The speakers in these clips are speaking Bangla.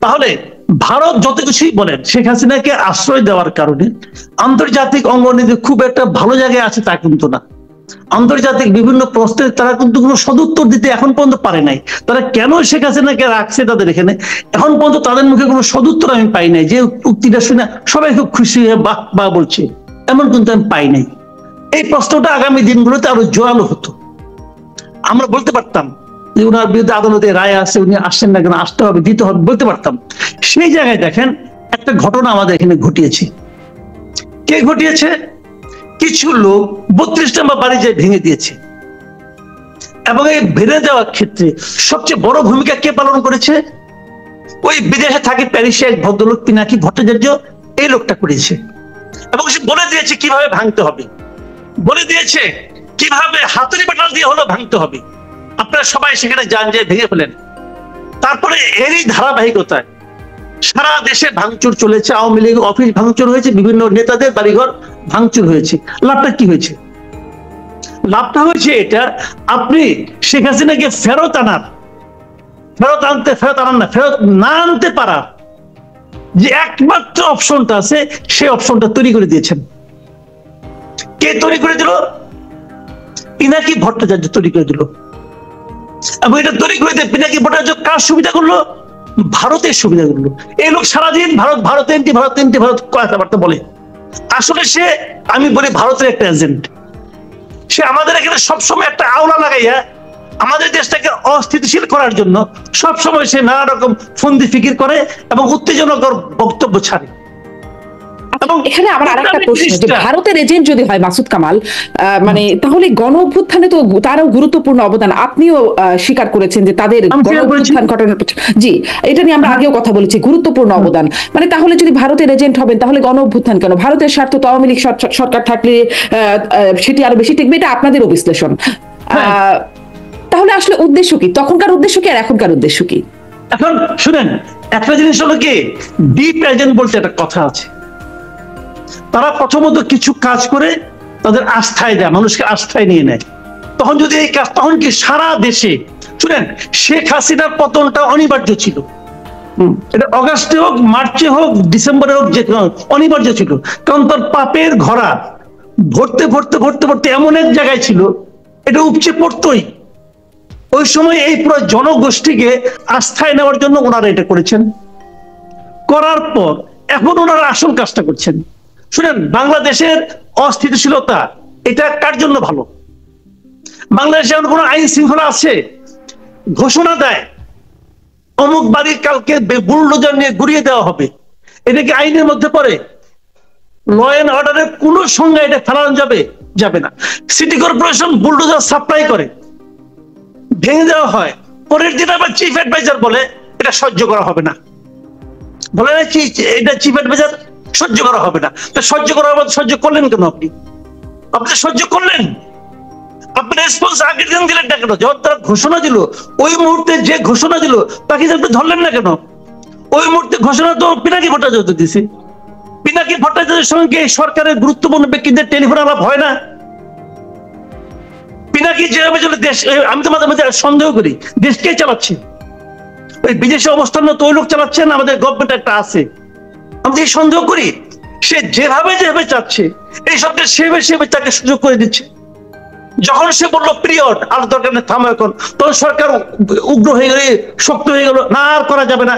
তাহলে ভারত যত কিছুই বলেন, শেখ হাসিনাকে আশ্রয় দেওয়ার কারণে আন্তর্জাতিক অঙ্গনে খুব একটা ভালো জায়গায় আছে তা কিন্তু না। আন্তর্জাতিক বিভিন্ন প্রশ্নের তারা কিন্তু কোনো সদুত্তর দিতে এখন পর্যন্ত পারে নাই। তারা কেন শেখ হাসিনাকে রাখছে তাদের এখানে, এখন পর্যন্ত তাদের মুখে কোনো সদুত্তর আমি পাই নাই। যে উক্তিটা শুনে সবাই খুব খুশি হয়ে বাহ বাহ বলছে, এমন কিন্তু আমি পাই নাই। এই প্রশ্নটা আগামী দিনগুলোতে আরো জোরালো হতো। আমরা বলতে পারতাম যে উনার বিরুদ্ধে আদালতে রায় আছে, উনি আসছেন না কেন, আসতে হবে, দিতে হবে, বলতে পারতাম। সেই জায়গায় দেখেন একটা ঘটনা আমাদের এখানে ঘটিয়েছে। কে ঘটিয়েছে? কিছু লোক 32 নম্বর বাড়ি যে ভেঙে দিয়েছে, এবং এই ভেঙে যাওয়ার ক্ষেত্রে সবচেয়ে বড় ভূমিকা কে পালন করেছে? ওই বিদেশে থাকে প্যারিসে এক ভদ্রলোক পিনাকি ভট্টাচার্য, এই লোকটা করেছে। এবং সে বলে দিয়েছে কিভাবে ভাঙতে হবে, বলে দিয়েছে কিভাবে হাতুড়ি বাটাল দিয়ে হলো ভাঙতে হবে। আপনারা সবাই সেখানে যান, যে ভেঙে ফেলেন। তারপরে এরই ধারাবাহিকতায় সারা দেশে ভাঙচুর চলেছে। আওয়ামী লীগ অফিস ভাঙচুর হয়েছে, বিভিন্ন নেতাদের বাড়িঘর ভাঙচুর হয়েছে। লাভটা কি হয়েছে? লাভটা হয়েছে এটা, আপনি শেখ হাসিনাকে ফেরত আনান না, ফেরত না আনতে পারা যে একমাত্র অপশনটা আছে, সেই অপশনটা তৈরি করে দিয়েছেন। কে তৈরি করে দিল? পিনাকি ভট্টাচার্য তৈরি করে দিল। এবং এটা তৈরি করে দিয়ে পিনাকি ভট্টাচার্য কার সুবিধা করলো? ভারতের সুবিধা করলো। এই লোক সারাদিন ভারত ভারত এনটি ভারত এনটি ভারত কথাবার্তা বলে। আসলে সে, আমি বলি, ভারতের একটা এজেন্ট। সে আমাদের এখানে সবসময় একটা আওলা লাগাইয়া আমাদের দেশটাকে অস্থিতিশীল করার জন্য সবসময় সে নানা রকম ফন্দি ফিকির করে এবং উত্তেজনাকর বক্তব্য ছাড়ে। এখানে আমার আরেকটা প্রশ্ন, যে ভারতের এজেন্ট যদি হয় মাসুদ কামাল, মানে তাহলে গণ অভ্যুত্থানে তো তারও গুরুত্বপূর্ণ অবদান, আপনিও স্বীকার করেছেন যে তাদের গণ অভ্যুত্থান ঘটনার, জি এটা নিয়ে আমরা আগেও কথা বলেছি, গুরুত্বপূর্ণ অবদান। মানে তাহলে যদি ভারতের এজেন্ট হবেন, তাহলে গণ অভ্যুত্থান কেন? ভারতের স্বার্থ তো আওয়ামী লীগ সরকার থাকলে সেটি আরো বেশি টিকবে, এটা আপনাদেরও বিশ্লেষণ। তাহলে আসলে উদ্দেশ্য কি? তখনকার উদ্দেশ্য কি আর এখনকার উদ্দেশ্য কি? এখন শুনেন, একটা জিনিস হলো কি, ডিপ এজেন্ট বলতে একটা কথা আছে। তারা প্রথমত কিছু কাজ করে তাদের আস্থায় দেয়, মানুষকে আস্থায় নিয়ে নেয়। তখন যদি এই কাজ, তখন কি সারা দেশে, শুনেন, শেখ হাসিনার পতনটা অনিবার্য ছিল। এটা অগাস্টে হোক, মার্চে হোক, ডিসেম্বরে হোক, যে অনিবার্য ছিল। কারণ তার পাপের ঘোড়া ভরতে ভরতে ভরতে ভরতে এমন এক জায়গায় ছিল, এটা উপচে পড়তই। ওই সময় এই পুরো জনগোষ্ঠীকে আস্থায় নেওয়ার জন্য ওনারা এটা করেছেন। করার পর এখন ওনারা আসল কাজটা করছেন। শুনেন, বাংলাদেশের অস্থিতিশীলতা এটা কার জন্য ভালো? বাংলাদেশে এমন কোন আইন শৃঙ্খলা আছে? ঘোষণা দেয় অমুক বাড়ি কালকে বুলডোজার নিয়ে ঘুরিয়ে দেওয়া হবে, এটা কি আইনের মধ্যে পড়ে? ল এন্ড অর্ডারের কোন সংজ্ঞা এটা ফেলানো যাবে? যাবে না। সিটি কর্পোরেশন বুলডোজার সাপ্লাই করে, ভেঙে দেওয়া হয়, পরের দিন আবার চিফ অ্যাডভাইজার বলে এটা সহ্য করা হবে না। বলে না কি এটা চিফ অ্যাডভাইজার সহ্য করা হবে না। তো সহ্য করার মধ্যে সহ্য করলেন কেন? আপনি সহ্য করলেন, আপনি রেসপন্স আগের দিন দিলেন না কেন? যখন তারা ঘোষণা দিল, ওই মুহূর্তে যে ঘোষণা দিল তাকে আপনি ধরলেন না কেন? ওই মুহূর্তে ঘোষণা তো পিনাকি ভট্টাচার্য দিয়েছে। পিনাকি ভট্টাচার্যের সঙ্গে সরকারের গুরুত্বপূর্ণ ব্যক্তিদের টেলিফোন আলাপ হয় না? পিনাকি যেভাবে চলে দেশ, আমি তো মাঝে মাঝে সন্দেহ করি দেশ কে চালাচ্ছে? ওই বিদেশে অবস্থান তো ওই লোক চালাচ্ছেন, আমাদের গভর্নমেন্ট একটা আছে। আমি এই সন্দেহ করি সে যেভাবে যেভাবে চাচ্ছে এই সবটা সেভাবে তাকে সুযোগ করে দিচ্ছে। যখন সে বললো পিরিয়ড আর দরকার নেই, থামো এখন, তখন সরকার উগ্র হয়ে গেল, শক্ত হয়ে গেল, না আর করা যাবে না।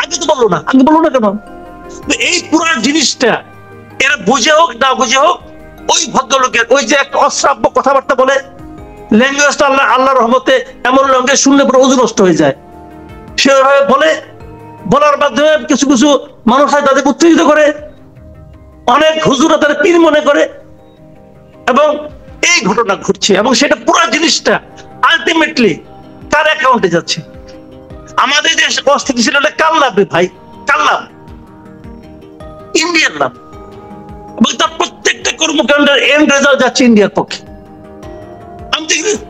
আগে তো বললো না, আগে বললো না কেন? এই পুরো জিনিসটা এরা বুঝে হোক না বুঝে হোক, ওই ভদ্রলোকের ওই যে একটা অশ্রাব্য কথাবার্তা বলে, ল্যাঙ্গুয়েজটা আল্লাহর রহমতে এমন ল্যাঙ্গুয়েজ শুনলে পুরো ওযু নষ্ট হয়ে যায়। সেভাবে বলে, বলার মাধ্যমে কিছু কিছু মানুষ হয় তাদের উত্তেজিত করে, অনেক হুজুরা তাদের পীর মনে করে, এবং এই ঘটনা ঘটছে। এবং সেটা পুরো জিনিসটা আলটিমেটলি কার অ্যাকাউন্টে যাচ্ছে? আমাদের দেশ অস্থিতিশীল হলে কার লাভ রে ভাই? কার লাভ? ইন্ডিয়ার লাভ। এবং তার প্রত্যেকটা কর্মকাণ্ডের এন্ড রেজাল্ট যাচ্ছে ইন্ডিয়ার পক্ষে। আমি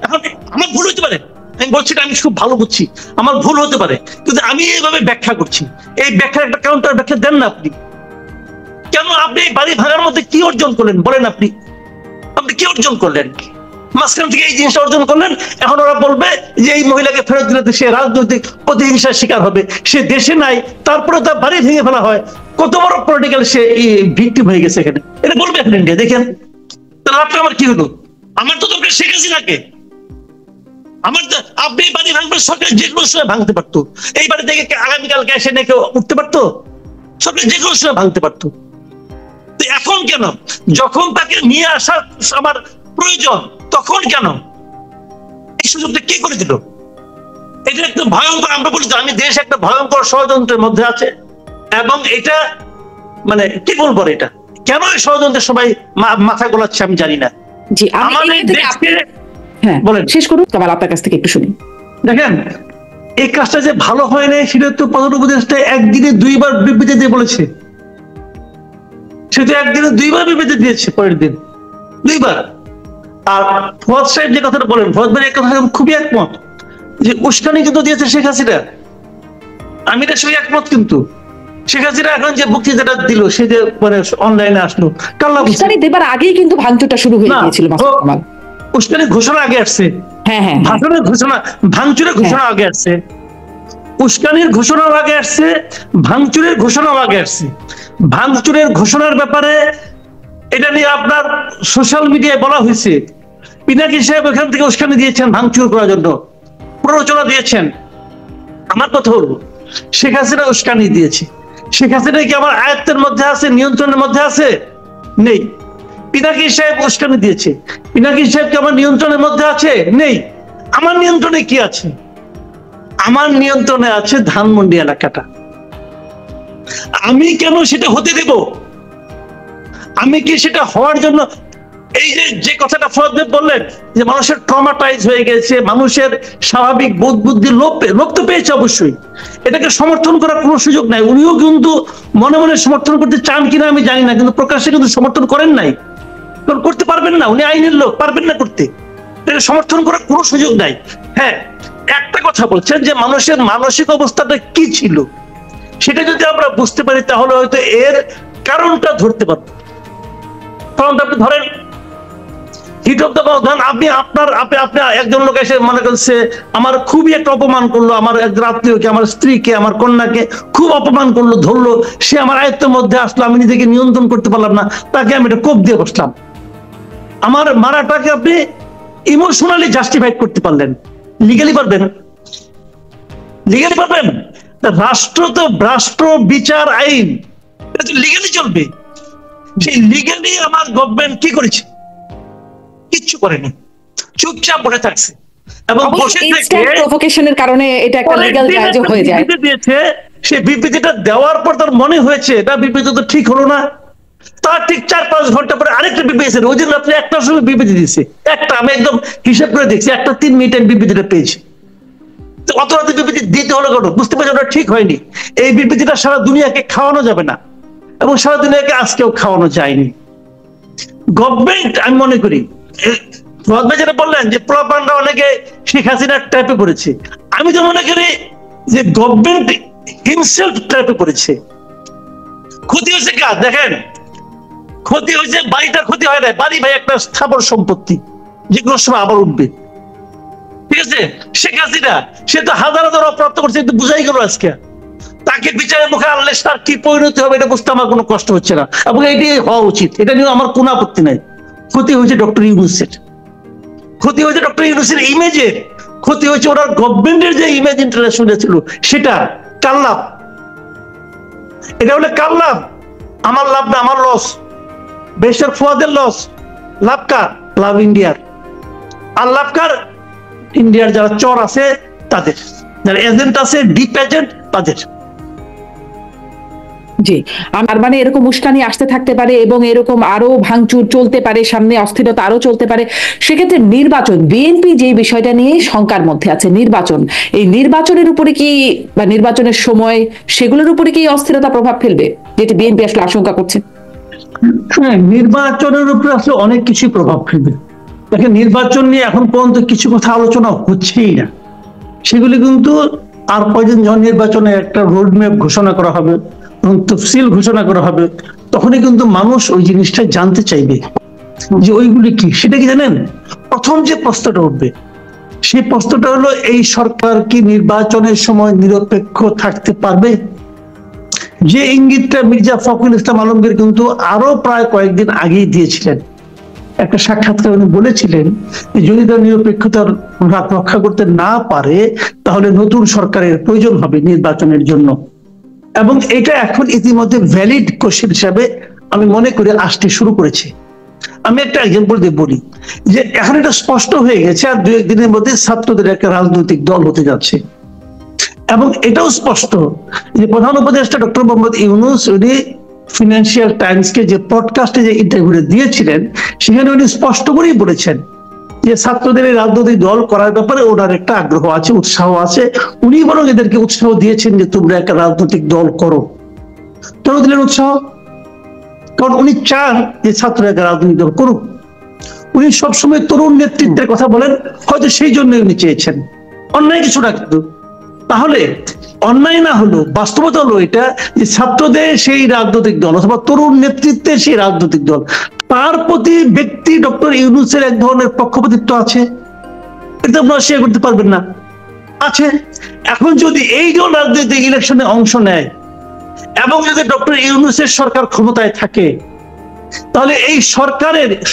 এখন আমার ভুল হতে পারে, আমি বলছি না আমি খুব ভালো বুঝছি, আমার ভুল হতে পারে, কিন্তু আমি এইভাবে ব্যাখ্যা করছি। এই ব্যাখ্যার একটা কাউন্টার ব্যাখ্যা দেন না আপনি। কেন আপনি বাড়ি ভাঙার মধ্যে কি অর্জন করলেন বলেন? আপনি কি অর্জন করলেন? মাঝখান থেকে এই জিনিসটা অর্জন করলেন, এখন ওরা বলবে যে এই মহিলাকে ফেরত দিলে সে রাজনৈতিক প্রতিহিংসার শিকার হবে, সে দেশে নাই, তারপরে তার বাড়ি ভেঙে ফেলা হয়, কত বড় পলিটিক্যাল সে ভিক্টিম হয়ে গেছে এখানে, এটা বলবে এখন ইন্ডিয়া। দেখেন তাহলে আপনি আমার কি হলো, আমার তো দরকার শেখ হাসিনাকে। আমার আপনি বাড়ি ভাঙবেন, সরকার যে কোনো সময় ভাঙতে পারতো, এই বাড়ি থেকে আগামীকালকে এসে নাকি উঠতে পারতো, সরকার যে কোনো সময় ভাঙতে পারতো। এখন কেন যখন তাকে নিয়ে আসার আমার প্রয়োজন তখন কেন এই সুযোগটা কে করে দিল? এটা একটা ভয়ঙ্কর, আমরা বলি আমি দেশ একটা ভয়ঙ্কর ষড়যন্ত্রের মধ্যে আছে, এবং এটা মানে কি বলবো, এটা কেন এই ষড়যন্ত্রের সবাই মাথা গোলাচ্ছে আমি জানি না। জি, আমাদের দেশকে বলেন, শেষ করুন, কামাল আপনার কাছ থেকে একটু শুনি। দেখেন এই কাজটা যে ভালো হয় নাই সেটা তো প্রধান উপদেষ্টা একদিনে 2বার বিবৃতি দিয়ে বলেছে, সে তো একদিনে 2বার বিবৃতি দিয়েছে, পরের দিন 2বার। আর ফওয়াদ সাহেব যে কথাটা বলেন, ফওয়াদ ভাই কথা খুবই একমত যে উস্কানি কিন্তু দিয়েছে শেখ হাসিনা, আমি এটার সঙ্গে একমত। কিন্তু শেখ হাসিনা এখন যে বক্তৃতাটা দিল, সে যে মানে অনলাইনে আসলো, উস্কানি দেবার আগেই কিন্তু ভাঙচুরটা শুরু হয়ে গিয়েছিল। উস্কানির ঘোষণা আগে আসছে, ভাষণের ঘোষণা, ভাঙচুরের ঘোষণা আগে আসছে, উস্কানির ঘোষণাও আগে আসছে, ভাঙচুরের ঘোষণাও আগে আসছে। ভাঙচুরের ঘোষণার ব্যাপারে এটা নিয়ে আপনার সোশ্যাল মিডিয়ায় বলা হয়েছে, পিনাকি সাহেব ওখান থেকে উস্কানি দিয়েছেন ভাঙচুর করার জন্য, প্ররোচনা দিয়েছেন। আমার কথা হলো শেখ হাসিনা উস্কানি দিয়েছে, শেখ হাসিনা কি আমার আয়ত্তের মধ্যে আছে, নিয়ন্ত্রণের মধ্যে আছে? নেই। পিনাকি সাহেব উস্কানি দিয়েছে, পিনাকি সাহেব কি আমার নিয়ন্ত্রণের মধ্যে আছে? নেই। আমার নিয়ন্ত্রণে কি আছে? আমার নিয়ন্ত্রণে আছে ধানমন্ডি এলাকাটা। আমি কেন সেটা হতে দেব? আমি কি সেটা হওয়ার জন্য, এই যে কথাটা ফওয়াদ ভাই বললেন যে মানুষের ট্রমাটাইজ হয়ে গেছে, মানুষের স্বাভাবিক বোধ বুদ্ধি লোপ তো পেয়েছে, অবশ্যই এটাকে সমর্থন করার কোনো সুযোগ নাই। উনিও কিন্তু মনে মনে সমর্থন করতে চান কিনা আমি জানি না, কিন্তু প্রকাশ্যে কিন্তু সমর্থন করেন নাই, করতে পারবেন না, উনি আইনের লোক, পারবেন না করতে, এটাকে সমর্থন করার কোনো সুযোগ নাই। হ্যাঁ, একটা কথা বলছেন যে মানুষের মানসিক অবস্থাটা কি ছিল, সেটা যদি আমরা বুঝতে পারি তাহলে হয়তো এর কারণটা ধরতে পারবো। কারণটা আপনি ধরেন হিট অফ দ্য ব্যবধান, আপনি একজন লোক এসে মনে করছে আমার খুবই একটা অপমান করলো, আমার একজন আত্মীয়কে, আমার স্ত্রীকে, আমার কন্যাকে খুব অপমান করলো, ধরলো, সে আমার আয়ত্তের মধ্যে আসলো, আমি নিজেকে নিয়ন্ত্রণ করতে পারলাম না, তাকে আমি একটা কোপ দিয়ে বসলাম। আমার মারাটাকে আপনি ইমোশনালি জাস্টিফাইড করতে পারলেন, লিগালি পারবেন? লিগালি পারবেন? রাষ্ট্র বিচার আইন এটা তো লিগালি চলবে। সেই লিগালি আমার গভর্নমেন্ট কি করেছে? কিচ্ছু করেনি, চুপচাপ বসে থাকছে, এবং বসে থেকে প্রভোকেশনের কারণে এটা একটা লিগ্যাল জায়জ হয়ে যায়। দিয়েছে, সেই বিবৃতিটা দেওয়ার পর তার মনে হয়েছে এটা বিবৃতি তো ঠিক হলো না, তার ঠিক 4-5 ঘন্টা পরে আরেকটা বিবৃতি, ওই দিন রাত্রে 1টার সময় বিবৃতি দিয়েছে একটা, আমি একদম হিসাব করে দেখছি, 1টা 3 মিনিটের বিবৃতিটা পেয়েছি। অত রাতে বিবৃতি দিতে হলো কেন? বুঝতে পারছি ওটা ঠিক হয়নি, এই বিবৃতিটা সারা দুনিয়াকে খাওয়ানো যাবে না, এবং সারা দুনিয়াকে আজকেও খাওয়ানো যায়নি। গভর্নমেন্ট আমি মনে করি যেটা বললেন যে প্রপাগান্ডা অনেকে শেখ হাসিনার ট্র্যাপে পড়েছে, আমি তো মনে করি যে গভর্নমেন্ট হিমসেলফ ট্র্যাপে পড়েছে। ক্ষতি হয়েছে কাজ, দেখেন ক্ষতি হয়েছে বাড়িটা, ক্ষতি হয় না, বাড়ি ভাই একটা স্থাবর সম্পত্তি, যে কোনো সময় আবার উঠবে, ঠিক আছে? শেখ হাসিনা সে তো হাজার অপ্রাপ্ত করছে, কিন্তু বুঝাই গেল আজকে, তাকে বিচারের মুখে আনলে তার কি পরিণতি হবে এটা বুঝতে আমার কোনো কষ্ট হচ্ছে না, এবং এটি হওয়া উচিত, এটা নিয়ে আমার কোনো আপত্তি নাই। ক্ষতি হয়েছে ডক্টর ইউনূসের, ক্ষতি হয়েছে ডক্টর ইউনূসের ইমেজের, ক্ষতি হয়েছে ওনার গভর্নমেন্টের যে ইমেজ ইন্টারন্যাশনাল ছিল, সেটা কার লাভ? এটা হলে কার লাভ? আমার লাভ না, আমার লস, বেশার ফওয়াদের লস। লাভ কার? লাভ ইন্ডিয়ার। আর লাভ কার? ইন্ডিয়ার যারা চর আছে তাদের, যারা এজেন্ট আছে, ডিপ এজেন্ট তাদের। জি, আর মানে এরকম উস্কানি আসতে থাকতে পারে এবং এরকম আরো ভাঙচুর চলতে পারে, সামনে অস্থিরতা আরো চলতে পারে। সেক্ষেত্রে নির্বাচন, বিএনপি যে বিষয়টা নিয়ে শঙ্কার মধ্যে আছে, নির্বাচন, এই নির্বাচনের উপরে কি বা নির্বাচনের সময় সেগুলোর উপরে কি অস্থিরতা প্রভাব ফেলবে, যেটি বিএনপি আসলে আশঙ্কা করছে? হ্যাঁ, নির্বাচনের উপরে আসলে অনেক কিছু প্রভাব ফেলবে। দেখেন নির্বাচন নিয়ে এখন পর্যন্ত কিছু কথা আলোচনা হচ্ছেই না, সেগুলি কিন্তু আর কয়দিন যখন নির্বাচনে একটা রোডম্যাপ ঘোষণা করা হবে, তফসিল ঘোষণা করা হবে, তখনই কিন্তু মানুষ ওই জিনিসটা জানতে চাইবে যে ওইগুলি কি, সেটা কি জানেন? প্রথম যে প্রশ্নটা উঠবে সেই প্রশ্নটা হলো, এই সরকার কি নির্বাচনের সময় নিরপেক্ষ থাকতে পারবে? যে ইঙ্গিতটা মির্জা ফখরুল ইসলাম আলমগীর কিন্তু আরো প্রায় কয়েকদিন আগেই দিয়েছিলেন। একটা সাক্ষাৎকারে উনি বলেছিলেন যে যদি তারা নিরপেক্ষতার রাত রক্ষা করতে না পারে তাহলে নতুন সরকারের প্রয়োজন হবে নির্বাচনের জন্য। এবং এটা এখন ইতিমধ্যে ভ্যালিড কোশ্চেন হিসাবে আমি মনে করি আসতে শুরু করেছে। আমি একটা এক্সাম্পল দিয়ে বলি যে এখন এটা স্পষ্ট হয়ে গেছে আর দু একদিনের মধ্যে ছাত্রদের একটা রাজনৈতিক দল হতে যাচ্ছে। এবং এটাও স্পষ্ট যে প্রধান উপদেষ্টা ডক্টর মোহাম্মদ ইউনূস উনি ফিনান্সিয়াল টাইমসকে যে পডকাস্টে যে ইন্টারভিউ দিয়েছিলেন সেখানে উনি স্পষ্ট করেই বলেছেন যে ছাত্রদের এই রাজনৈতিক দল করার ব্যাপারে ওনার একটা আগ্রহ আছে, উৎসাহ আছে। উনি বরং এদেরকে উৎসাহ দিয়েছেন যে তোমরা একটা রাজনৈতিক দল করো। কেন দিলেন উৎসাহ? কারণ উনি চান যে ছাত্ররা একটা রাজনৈতিক দল করুক। উনি সবসময় তরুণ নেতৃত্বের কথা বলেন, হয়তো সেই জন্য উনি চেয়েছেন। অন্যায় কিছু না, কিন্তু তাহলে অন্যায় না হলো, বাস্তবতা হলো এটা যে ছাত্রদের সেই রাজনৈতিক দল অথবা তরুণ নেতৃত্বের সেই রাজনৈতিক দল, তার প্রতি ব্যক্তি ডক্টর ইউনূসের এক ধরনের পক্ষপাতিত্ব আছে, এটা আপনারা শেয়ার করতে পারবেন না, আছে। এখন যদি এই দল রাজনৈতিক ইলেকশনে অংশ নেয় এবং যদি ডক্টর ইউনূসের সরকার ক্ষমতায় থাকে, তাহলে এই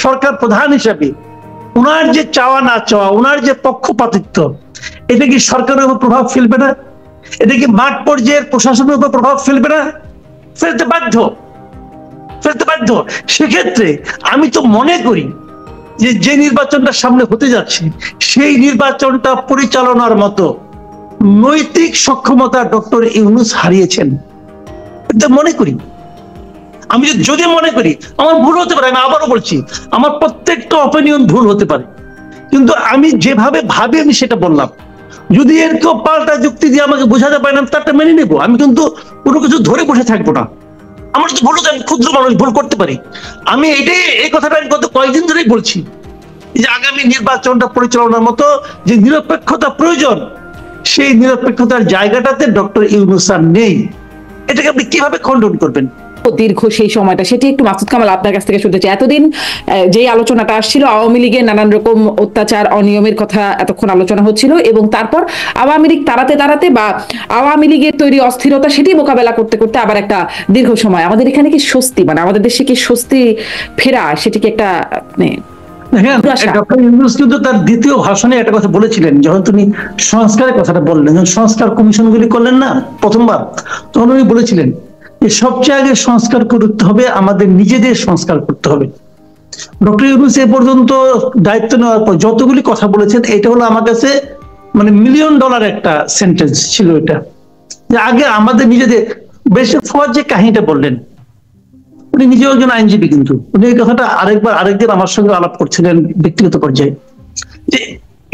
সরকার প্রধান হিসাবে ওনার যে চাওয়া না চাওয়া, ওনার যে পক্ষপাতিত্ব, এটা কি সরকারের উপর প্রভাব ফেলবে না? এটা কি মাঠ পর্যায়ের প্রশাসনের উপর প্রভাব ফেলবে না? ফেলতে বাধ্য। সেক্ষেত্রে আমি তো মনে করি যে নির্বাচনটা সামনে হতে যাচ্ছে সেই নির্বাচনটা পরিচালনার মতো নৈতিক সক্ষমতা ডক্টর ইউনূস হারিয়েছেন, এটা মনে করি। আমি যদি মনে করি, আমার ভুল হতে পারে, আমি আবারও বলছি আমার প্রত্যেকটা অপিনিয়ন ভুল হতে পারে, কিন্তু আমি যেভাবে ভাবি আমি সেটা বললাম। যদি এর কেউ পাল্টা যুক্তি দিয়ে আমাকে বোঝাতে পারে না, তারটা মেনে নেবো। আমি কিন্তু কোনো কিছু ধরে বসে থাকবো না। আমার তো ভুল হতে, আমি ক্ষুদ্র মানুষ, ভুল করতে পারি। আমি এই কথাটা আমি গত কয়েকদিন ধরেই বলছি যে আগামী নির্বাচনটা পরিচালনার মতো যে নিরপেক্ষতা প্রয়োজন, সেই নিরপেক্ষতার জায়গাটাতে ডক্টর ইউনূস আর নেই। এটাকে আপনি কিভাবে খণ্ডন করবেন? দীর্ঘ সেই সময়টা, সেটি একটু মাসুদ কামাল আপনার কাছ থেকে শুনতে চাই। এতদিন যে আলোচনাটা আসছিল আওয়ামী লীগের নানান রকম অত্যাচার অনিয়মের কথা এতক্ষণ আলোচনা হচ্ছিল, এবং তারপর আওয়ামী লীগ তাড়াতে বা আওয়ামী লীগের তৈরি অস্থিরতা সেটি মোকাবেলা করতে করতে আবার একটা দীর্ঘ সময় আমাদের এখানে কি স্বস্তি, মানে আমাদের দেশে কি স্বস্তি ফেরা, সেটি কি একটা দেখেন, ডক্টর ইউনূস কিন্তু তার দ্বিতীয় ভাষণে একটা কথা বলেছিলেন, যখন তিনি সংস্কারের কথাটা বললেন, যখন সংস্কার কমিশনগুলি করলেন না প্রথমবার, তখন উনি বলেছিলেন যে সবচেয়ে আগে সংস্কার করতে হবে, আমাদের নিজেদের সংস্কার করতে হবে। ডক্টর ইউনূস এ পর্যন্ত দায়িত্ব নেওয়ার পর যতগুলি কথা বলেছেন, এটা হলো আমার কাছে মানে $1 মিলিয়ন একটা সেন্টেন্স ছিল এটা, যে আগে আমাদের নিজেদের। বেশি ফওয়াদ যে কাহিনীটা বললেন, উনি নিজেও একজন আইনজীবী, কিন্তু উনি এই কথাটা আরেকদিন আমার সঙ্গে আলাপ করছিলেন ব্যক্তিগত পর্যায়ে, যে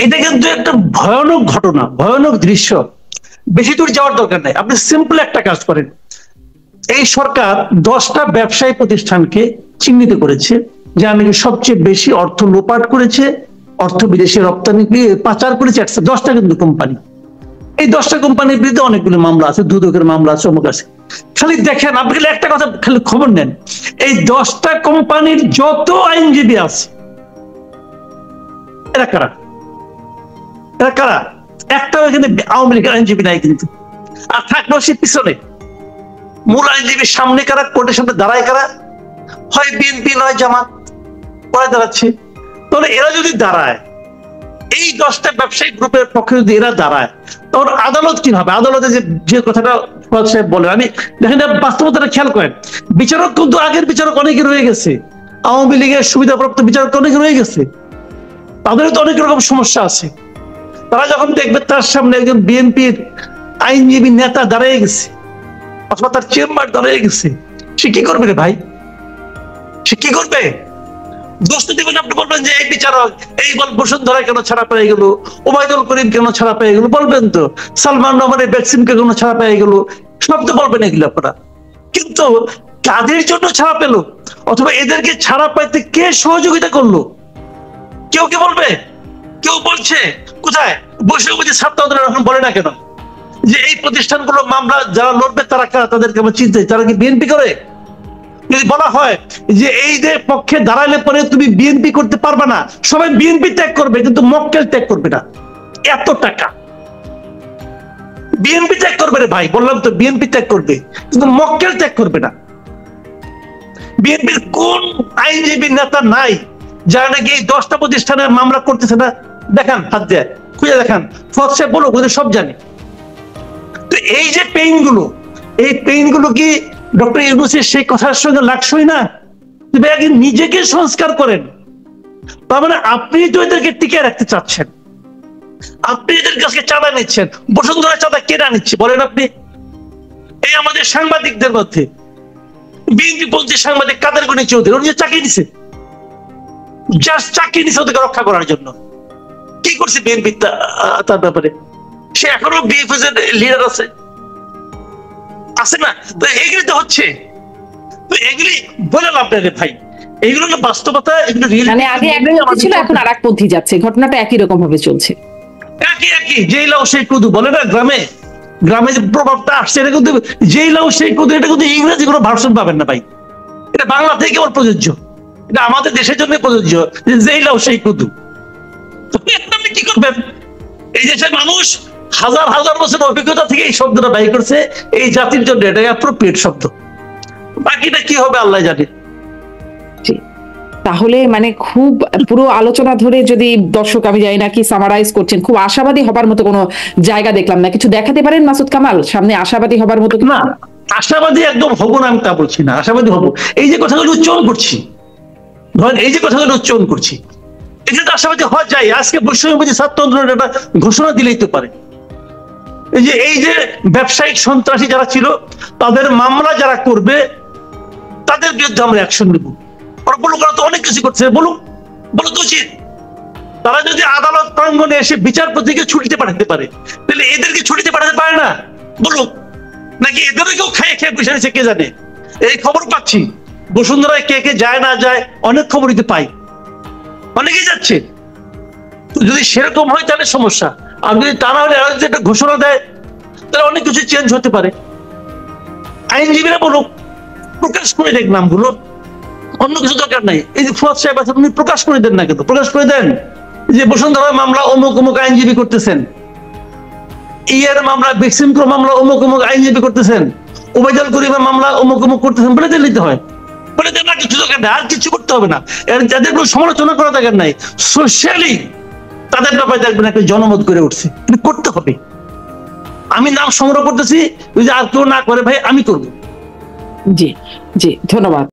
এটা কিন্তু একটা ভয়ানক ঘটনা, ভয়ানক দৃশ্য। বেশি দূর যাওয়ার দরকার নাই, আপনি সিম্পল একটা কাজ করেন। এই সরকার 10টা ব্যবসায়ী প্রতিষ্ঠানকে চিহ্নিত করেছে যে আমি সবচেয়ে বেশি অর্থ লোপাট করেছে, অর্থ বিদেশে রপ্তানি পাচার করেছে। 10টা কিন্তু কোম্পানি, এই 10টা কোম্পানির বিরুদ্ধে অনেকগুলো মামলা আছে, দুদকের মামলা আছে, অমুক আছে। খালি দেখেন, আপনি একটা কথা খালি খবর নেন, এই 10টা কোম্পানির যত আইনজীবী আছে এরা কারা? একটাও এখানে আওয়ামী লীগের আইনজীবী নাই কিন্তু। আর থাকলেও সে পিছনে মূল আইনজীবীর সামনে কারা, কোর্টের সামনে দাঁড়ায় কারা? হয় বিএনপি নয় জামাত, পরে দাঁড়াচ্ছে। তাহলে এরা যদি দাঁড়ায়, এই 10টা ব্যবসায়িক গ্রুপের পক্ষে যদি এরা দাঁড়ায়, তখন আদালত কি হবে? আদালতে যে কথাটা ফওয়াদ সাহেব বলেন, আমি দেখেন বাস্তবতাটা খেয়াল করেন। বিচারক কিন্তু আগের বিচারক অনেকে রয়ে গেছে, আওয়ামী লীগের সুবিধাপ্রাপ্ত বিচারক অনেকে রয়ে গেছে, তাদেরও তো অনেক রকম সমস্যা আছে। তারা যখন দেখবে তার সামনে একজন বিএনপির আইনজীবী নেতা দাঁড়িয়ে গেছে অথবা তার চেম্বার দাঁড়িয়ে গেছে, সে কি করবে রে ভাই? সে কি করবে? দোষটা দেবেন, আপনি বলবেন যে এই বিচারক, এই বসুন্ধরা কেন ছাড়া পেয়ে গেল, ওবায়দুল করিম কেন ছাড়া পেয়ে গেল, বলবেন তো সালমান রহমানের ভ্যাকসিনকে কেন ছাড়া পেয়ে গেল, সব তো বলবেন এগুলো আপনারা। কিন্তু কাদের জন্য ছাড়া পেল, অথবা এদেরকে ছাড়া পাইতে কে সহযোগিতা করলো, কেউ কি বলবে? কেউ বলছে? কোথায় বসে বুঝে ছাত্র এখন বলে না কেন যে এই প্রতিষ্ঠানগুলো মামলা যারা লড়বে তারা কারা, তাদেরকে আমার চিন্তা, তারা কি বিএনপি করে? যদি বলা হয় যে এই যে পক্ষে দাঁড়ালে পরে তুমি বিএনপি করতে পারবে না, সবাই বিএনপি ত্যাগ করবে কিন্তু মক্কেল ত্যাগ করবে না। এত টাকা বিএনপি ত্যাগ করবে রে ভাই, বললাম তো বিএনপি ত্যাগ করবে কিন্তু মক্কেল ত্যাগ করবে না। বিএনপির কোন আইনজীবী নেতা নাই যারা নাকি এই 10টা প্রতিষ্ঠানের মামলা করতেছে না? দেখান, হাত দেয় খুঁজে দেখান, ফত সাহেব বলো, ওদের সব জানে। তো এই যে পেইন গুলো, এই পেইন গুলো কি ডক্টর ইউনূসের সেই কথার সঙ্গে লাগছই না? তুমি আগে নিজেকে সংস্কার করেন। তার মানে আপনি তো এদেরকে টিকে রাখতে চাচ্ছেন, আপনি এদের কাছে চাঁদা নিচ্ছেন। বসুন্ধরা চাঁদা কেনা নিচ্ছে বলেন আপনি? এই আমাদের সাংবাদিকদের মধ্যে বিএনপি পন্থী সাংবাদিক কাদের গনি চৌধুরী, উনি চাকরি নিছে, জাস্ট চাকরি নিছে ওদেরকে রক্ষা করার জন্য। কি করছে বিএনপি তার ব্যাপারে? সে এখনো বিএফএস এর লিডার আছে না? তো এগুলি তো হচ্ছে, তো এগুলি বলে লাভ নেই ভাই, এগুলো না বাস্তবতা, এগুলো মানে আগে এক পন্থী ছিল, এখন আরেক পন্থী যাচ্ছে, ঘটনাটা একই রকম ভাবে চলছে। একই যেই লাউ সেই কুদু বলে না গ্রামে, গ্রামে যে প্রভাবটা আসছে এটা কিন্তু যেই লাউ সেই কুদু, এটা কিন্তু ইংরেজি কোনো ভার্সন পাবেন না ভাই, এটা বাংলা থেকে কেবল প্রযোজ্য, এটা আমাদের দেশের জন্য প্রযোজ্য, যেই লাউ সেই কুদু। আপনি কি করবেন? এই দেশের মানুষ হাজার হাজার বছর অভিজ্ঞতা থেকে এই শব্দটা ব্যয় করছে, এই জাতির জন্য এটা অ্যাপ্রোপ্রিয়েট শব্দ। বাকিটা কি হবে আল্লাহ জানে। তাহলে মানে খুব পুরো আলোচনা ধরে যদি দর্শক, আমি জানি না কি সামারাইজ করছেন, খুব আশাবাদী হবার মতো কোনো জায়গা দেখলাম না। কিছু দেখাতে পারেন মাসুদ কামাল সামনে আশাবাদী হবার মতো? না, আশাবাদী একদম হবো না, আমি তা বলছি না, আশাবাদী হবো। এই যে কথাগুলো উচ্চারণ করছি, ধরেন এই যে কথাগুলো উচ্চারণ করছি, এটা তো আশাবাদী হওয়া যায়। আজকে বৈষম্যবাদী ছাত্র আন্দোলনের একটা ঘোষণা দিলেই তো পারে। এই যে ব্যবসায়িক সন্ত্রাসী যারা ছিল তাদের মামলা যারা করবে তাদের বিরুদ্ধে আমরা অ্যাকশন নেব। ওরা বলুক, ওরা তো অনেক কিছু করছে, বলুক, বলো তো উচিত। তারা যদি আদালত প্রাঙ্গণে এসে বিচারপতিকে ছুটিতে পাঠাতে পারে, তাহলে এদেরকে ছুটিতে পাঠাতে পারে না? বলুক, নাকি এদেরকেও খেয়ে খেয়ে বসে রয়েছে কে জানে। এই খবর পাচ্ছি বসুন্ধরায় কে কে যায় না যায়, অনেক খবরই তো পাই, অনেকেই যাচ্ছে। যদি সেরকম হয় তাহলে সমস্যা, আর যদি তা না হলে যদি একটা ঘোষণা দেয় তাহলে অনেক কিছু চেঞ্জ হতে পারে। আইনজীবীরা বলুক, প্রকাশ করে দেখ নামগুলো, অন্য কিছু দরকার নাই। এই যে ফুয়াদ সাহেব আছেন, উনি প্রকাশ করে দেন না, কিন্তু প্রকাশ করে দেন যে বসুন্ধরা মামলা অমুক অমুক আইনজীবী করতেছেন, ইয়ের মামলা, বেক্সিমকো মামলা অমুক অমুক আইনজীবী করতেছেন, ওবায়দুল করিমের মামলা অমুক অমুক করতেছেন, বলে দিয়ে নিতে হয়। বলে দেন না, কিছু দরকার নেই, আর কিছু করতে হবে না। যাদের কোনো সমালোচনা করা দরকার নাই, সোশ্যালি তাদের ব্যাপারে দেখবেন একটা জনমত করে উঠছে, কিন্তু করতে হবে। আমি নাম সংগ্রহ করতেছি, আর কেউ না করে ভাই আমি করবো। জি জি, ধন্যবাদ।